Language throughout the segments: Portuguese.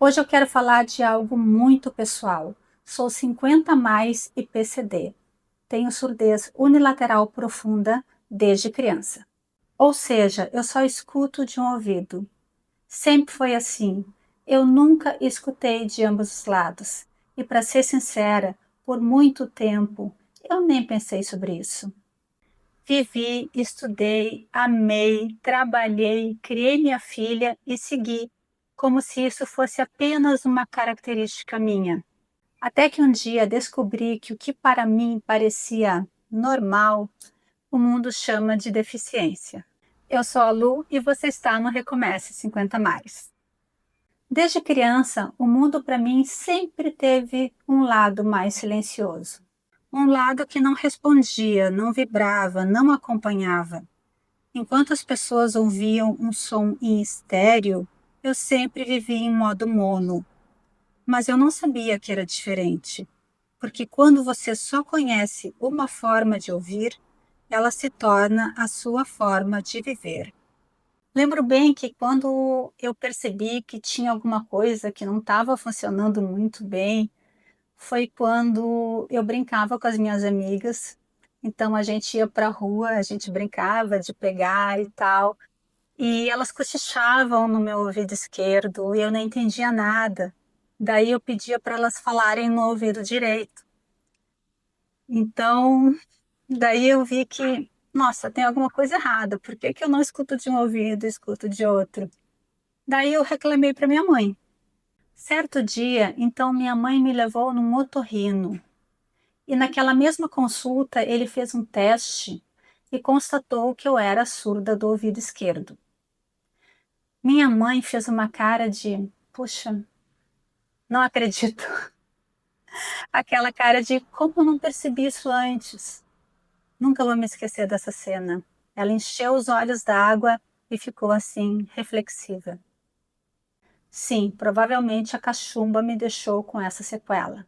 Hoje eu quero falar de algo muito pessoal. Sou 50 mais e PCD. Tenho surdez unilateral profunda desde criança. Ou seja, eu só escuto de um ouvido. Sempre foi assim. Eu nunca escutei de ambos os lados. E para ser sincera, por muito tempo eu nem pensei sobre isso. Vivi, estudei, amei, trabalhei, criei minha filha e segui, como se isso fosse apenas uma característica minha. Até que um dia descobri que o que para mim parecia normal, o mundo chama de deficiência. Eu sou a Lu e você está no Recomece 50 Mais. Desde criança, o mundo para mim sempre teve um lado mais silencioso. Um lado que não respondia, não vibrava, não acompanhava. Enquanto as pessoas ouviam um som em estéreo, eu sempre vivia em modo mono. Mas eu não sabia que era diferente, porque quando você só conhece uma forma de ouvir, ela se torna a sua forma de viver. Lembro bem que quando eu percebi que tinha alguma coisa que não estava funcionando muito bem, foi quando eu brincava com as minhas amigas. Então a gente ia para a rua, a gente brincava de pegar e tal. E elas cochichavam no meu ouvido esquerdo e eu não entendia nada. Daí eu pedia para elas falarem no ouvido direito. Então, daí eu vi que, nossa, tem alguma coisa errada. Por que que eu não escuto de um ouvido e escuto de outro? Daí eu reclamei para minha mãe. Certo dia, então minha mãe me levou num otorrino. E naquela mesma consulta, ele fez um teste e constatou que eu era surda do ouvido esquerdo. Minha mãe fez uma cara de, puxa, não acredito. Aquela cara de, como eu não percebi isso antes? Nunca vou me esquecer dessa cena. Ela encheu os olhos d'água e ficou assim, reflexiva. Sim, provavelmente a cachumba me deixou com essa sequela.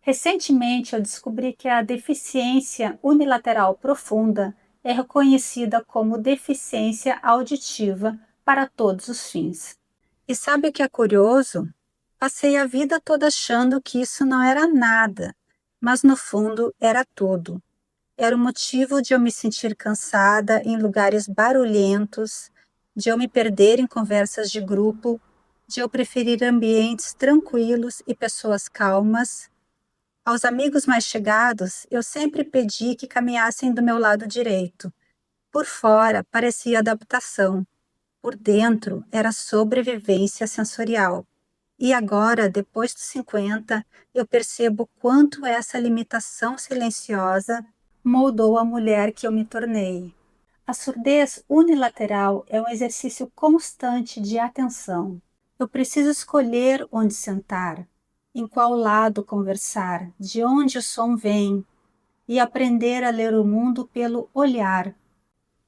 Recentemente eu descobri que a deficiência unilateral profunda é reconhecida como deficiência auditiva para todos os fins. E sabe o que é curioso? Passei a vida toda achando que isso não era nada, mas no fundo era tudo. Era o motivo de eu me sentir cansada em lugares barulhentos, de eu me perder em conversas de grupo, de eu preferir ambientes tranquilos e pessoas calmas. Aos amigos mais chegados, eu sempre pedi que caminhassem do meu lado direito. Por fora, parecia adaptação. Por dentro, era sobrevivência sensorial. E agora, depois dos 50, eu percebo quanto essa limitação silenciosa moldou a mulher que eu me tornei. A surdez unilateral é um exercício constante de atenção. Eu preciso escolher onde sentar, em qual lado conversar, de onde o som vem, e aprender a ler o mundo pelo olhar.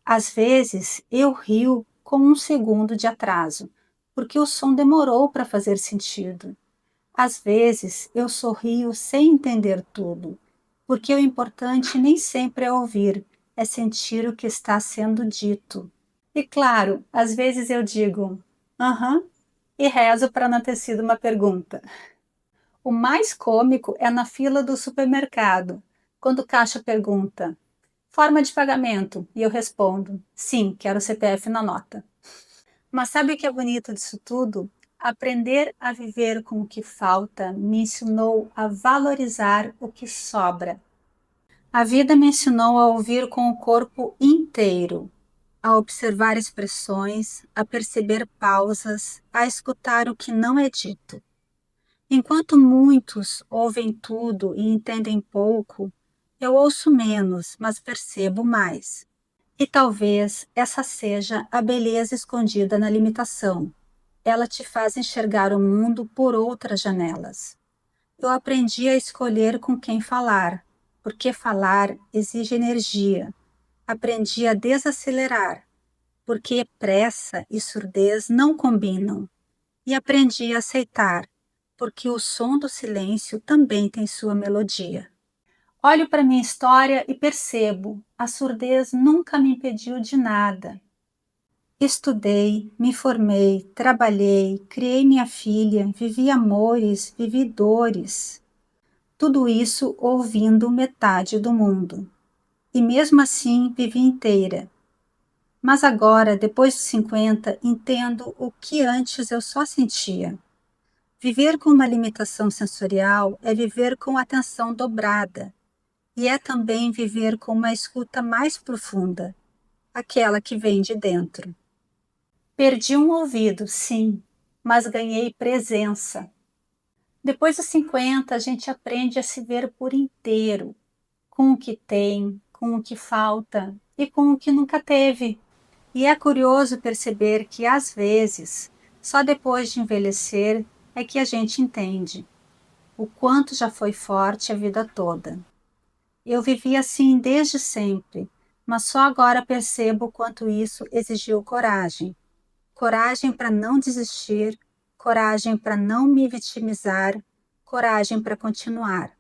Às vezes, eu rio com um segundo de atraso, porque o som demorou para fazer sentido. Às vezes, eu sorrio sem entender tudo, porque o importante nem sempre é ouvir, é sentir o que está sendo dito. E claro, às vezes eu digo, aham, e rezo para não ter sido uma pergunta. O mais cômico é na fila do supermercado, quando o caixa pergunta, forma de pagamento, e eu respondo, sim, quero CPF na nota. Mas sabe o que é bonito disso tudo? Aprender a viver com o que falta me ensinou a valorizar o que sobra. A vida me ensinou a ouvir com o corpo inteiro, a observar expressões, a perceber pausas, a escutar o que não é dito. Enquanto muitos ouvem tudo e entendem pouco, eu ouço menos, mas percebo mais. E talvez essa seja a beleza escondida na limitação. Ela te faz enxergar o mundo por outras janelas. Eu aprendi a escolher com quem falar, porque falar exige energia. Aprendi a desacelerar, porque pressa e surdez não combinam. E aprendi a aceitar, porque o som do silêncio também tem sua melodia. Olho para minha história e percebo, a surdez nunca me impediu de nada. Estudei, me formei, trabalhei, criei minha filha, vivi amores, vivi dores. Tudo isso ouvindo metade do mundo. E mesmo assim vivi inteira. Mas agora, depois dos 50, entendo o que antes eu só sentia. Viver com uma limitação sensorial é viver com atenção dobrada. E é também viver com uma escuta mais profunda, aquela que vem de dentro. Perdi um ouvido, sim, mas ganhei presença. Depois dos 50, a gente aprende a se ver por inteiro, com o que tem, com o que falta e com o que nunca teve. E é curioso perceber que, às vezes, só depois de envelhecer é que a gente entende o quanto já foi forte a vida toda. Eu vivi assim desde sempre, mas só agora percebo o quanto isso exigiu coragem. Coragem para não desistir, coragem para não me vitimizar, coragem para continuar.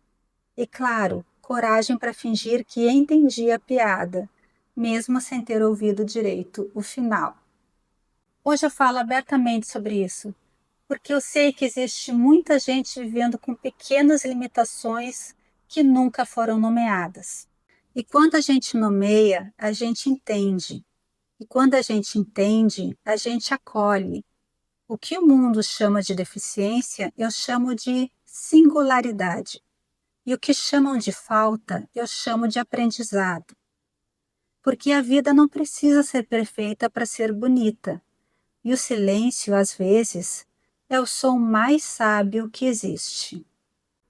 E claro, coragem para fingir que entendi a piada, mesmo sem ter ouvido direito o final. Hoje eu falo abertamente sobre isso, porque eu sei que existe muita gente vivendo com pequenas limitações que nunca foram nomeadas. E quando a gente nomeia, a gente entende. E quando a gente entende, a gente acolhe. O que o mundo chama de deficiência, eu chamo de singularidade. E o que chamam de falta, eu chamo de aprendizado. Porque a vida não precisa ser perfeita para ser bonita. E o silêncio, às vezes, é o som mais sábio que existe.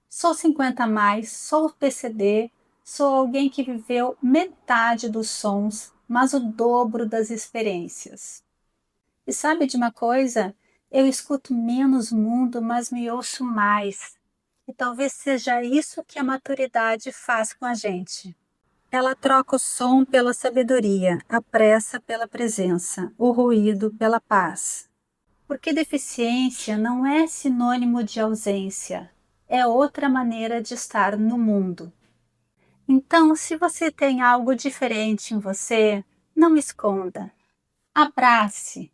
Sou 50 a mais, sou PCD, sou alguém que viveu metade dos sons, mas o dobro das experiências. E sabe de uma coisa? Eu escuto menos mundo, mas me ouço mais. E talvez seja isso que a maturidade faz com a gente. Ela troca o som pela sabedoria, a pressa pela presença, o ruído pela paz. Porque deficiência não é sinônimo de ausência, é outra maneira de estar no mundo. Então, se você tem algo diferente em você, não esconda. Abrace.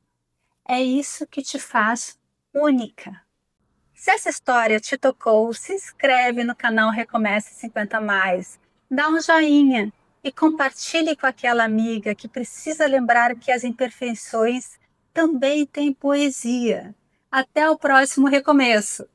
É isso que te faz única. Se essa história te tocou, se inscreve no canal Recomece 50 Mais, dá um joinha e compartilhe com aquela amiga que precisa lembrar que as imperfeições também têm poesia. Até o próximo recomeço!